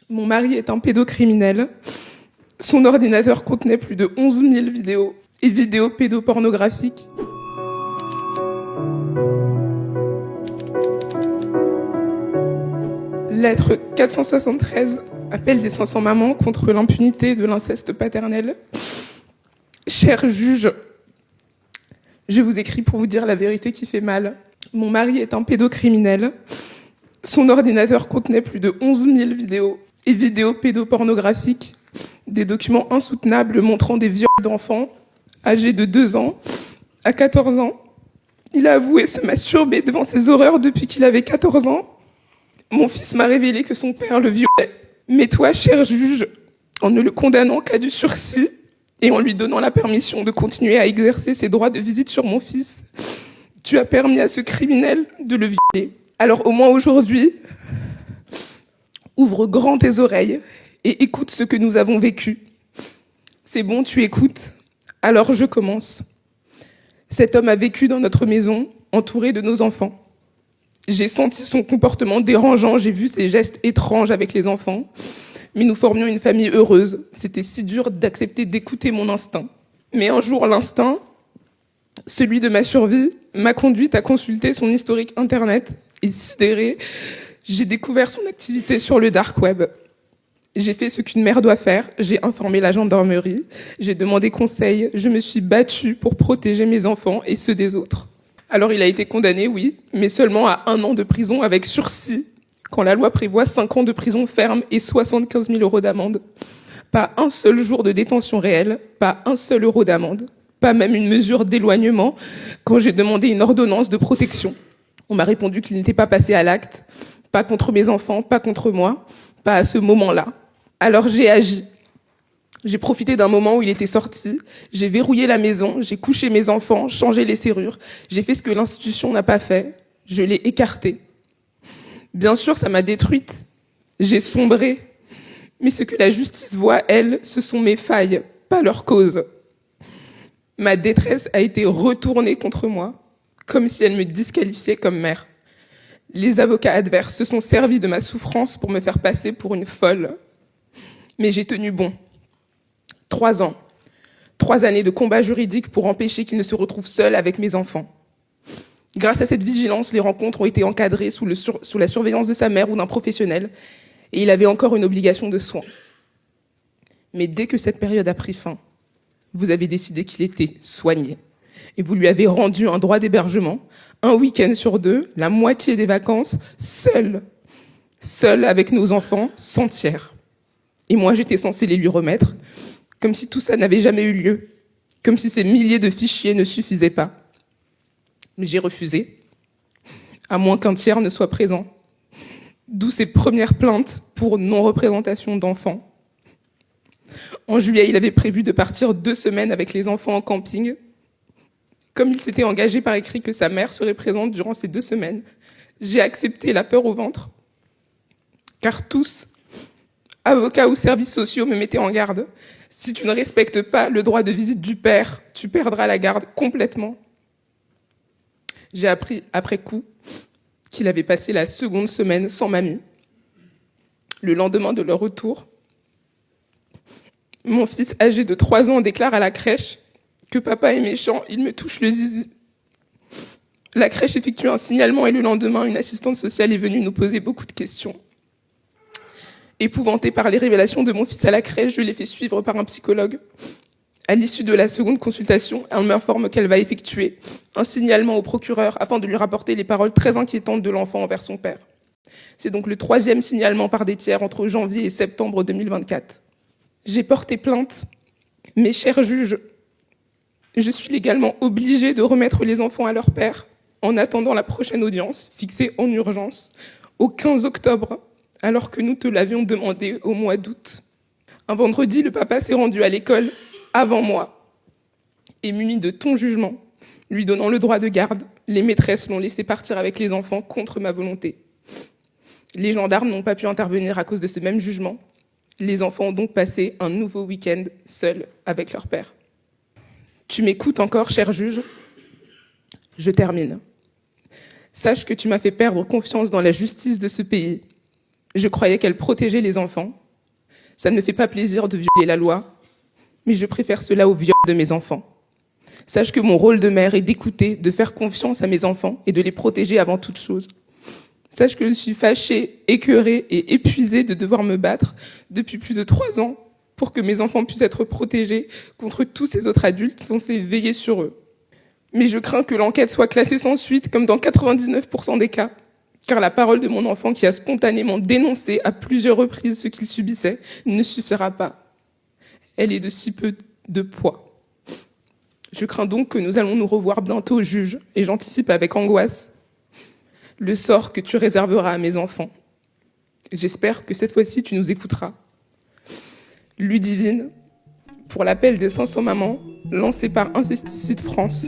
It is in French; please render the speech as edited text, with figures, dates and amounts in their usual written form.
Mon mari est un pédocriminel. Son ordinateur contenait plus de 11 000 vidéos et vidéos pédopornographiques. Lettre 473, appel des 500 mamans contre l'impunité de l'inceste paternel. Cher juge, je vous écris pour vous dire la vérité qui fait mal. Mon mari est un pédocriminel. Son ordinateur contenait plus de 11 000 vidéos et vidéos pédopornographiques, des documents insoutenables montrant des viols d'enfants âgés de 2 ans à 14 ans. Il a avoué se masturber devant ces horreurs depuis qu'il avait 14 ans. Mon fils m'a révélé que son père le violait. Mais toi, cher juge, en ne le condamnant qu'à du sursis et en lui donnant la permission de continuer à exercer ses droits de visite sur mon fils, tu as permis à ce criminel de le violer. Alors au moins aujourd'hui, ouvre grand tes oreilles et écoute ce que nous avons vécu. C'est bon, tu écoutes. Alors je commence. Cet homme a vécu dans notre maison, entouré de nos enfants. J'ai senti son comportement dérangeant, j'ai vu ses gestes étranges avec les enfants. Mais nous formions une famille heureuse. C'était si dur d'accepter d'écouter mon instinct. Mais un jour, l'instinct, celui de ma survie, m'a conduite à consulter son historique internet. Et sidérée, j'ai découvert son activité sur le dark web. J'ai fait ce qu'une mère doit faire, j'ai informé la gendarmerie, j'ai demandé conseil, je me suis battue pour protéger mes enfants et ceux des autres. Alors il a été condamné, oui, mais seulement à 1 an de prison avec sursis, quand la loi prévoit 5 ans de prison ferme et 75 000 € d'amende. Pas un seul jour de détention réelle, pas un seul euro d'amende, pas même une mesure d'éloignement quand j'ai demandé une ordonnance de protection. On m'a répondu qu'il n'était pas passé à l'acte, pas contre mes enfants, pas contre moi, pas à ce moment-là. Alors j'ai agi. J'ai profité d'un moment où il était sorti, j'ai verrouillé la maison, j'ai couché mes enfants, changé les serrures, j'ai fait ce que l'institution n'a pas fait, je l'ai écarté. Bien sûr, ça m'a détruite, j'ai sombré, mais ce que la justice voit, elle, ce sont mes failles, pas leur cause. Ma détresse a été retournée contre moi, comme si elle me disqualifiait comme mère. Les avocats adverses se sont servis de ma souffrance pour me faire passer pour une folle. Mais j'ai tenu bon. 3 ans. 3 années de combat juridique pour empêcher qu'il ne se retrouve seul avec mes enfants. Grâce à cette vigilance, les rencontres ont été encadrées sous la surveillance de sa mère ou d'un professionnel, et il avait encore une obligation de soins. Mais dès que cette période a pris fin, vous avez décidé qu'il était soigné. Et vous lui avez rendu un droit d'hébergement, un week-end sur 2, la moitié des vacances, seul avec nos enfants, sans tiers. Et moi, j'étais censée les lui remettre, comme si tout ça n'avait jamais eu lieu, comme si ces milliers de fichiers ne suffisaient pas. Mais j'ai refusé, à moins qu'un tiers ne soit présent. D'où ces premières plaintes pour non-représentation d'enfants. En juillet, il avait prévu de partir 2 semaines avec les enfants en camping. Comme il s'était engagé par écrit que sa mère serait présente durant ces 2 semaines, j'ai accepté la peur au ventre. Car tous, avocats ou services sociaux, me mettaient en garde. Si tu ne respectes pas le droit de visite du père, tu perdras la garde complètement. J'ai appris après coup qu'il avait passé la 2e semaine sans mamie. Le lendemain de leur retour, mon fils âgé de 3 ans déclare à la crèche que papa est méchant, il me touche le zizi. La crèche effectue un signalement et le lendemain, une assistante sociale est venue nous poser beaucoup de questions. Épouvantée par les révélations de mon fils à la crèche, je l'ai fait suivre par un psychologue. À l'issue de la 2e consultation, elle m'informe qu'elle va effectuer un signalement au procureur afin de lui rapporter les paroles très inquiétantes de l'enfant envers son père. C'est donc le 3e signalement par des tiers entre janvier et septembre 2024. J'ai porté plainte, mais cher juge, je suis légalement obligée de remettre les enfants à leur père en attendant la prochaine audience, fixée en urgence, au 15 octobre, alors que nous te l'avions demandé au mois d'août. Un vendredi, le papa s'est rendu à l'école avant moi et muni de ton jugement, lui donnant le droit de garde, les maîtresses l'ont laissé partir avec les enfants contre ma volonté. Les gendarmes n'ont pas pu intervenir à cause de ce même jugement. Les enfants ont donc passé un nouveau week-end seuls avec leur père. Tu m'écoutes encore, cher juge ? Je termine. Sache que tu m'as fait perdre confiance dans la justice de ce pays. Je croyais qu'elle protégeait les enfants. Ça ne me fait pas plaisir de violer la loi, mais je préfère cela au viol de mes enfants. Sache que mon rôle de mère est d'écouter, de faire confiance à mes enfants et de les protéger avant toute chose. Sache que je suis fâchée, écœurée et épuisée de devoir me battre depuis plus de 3 ans pour que mes enfants puissent être protégés contre tous ces autres adultes censés veiller sur eux. Mais je crains que l'enquête soit classée sans suite, comme dans 99% des cas, car la parole de mon enfant qui a spontanément dénoncé à plusieurs reprises ce qu'il subissait ne suffira pas. Elle est de si peu de poids. Je crains donc que nous allons nous revoir bientôt, juge, et j'anticipe avec angoisse le sort que tu réserveras à mes enfants. J'espère que cette fois-ci tu nous écouteras. Ludivine, pour l'appel des 500 mamans lancé par Incesticide France.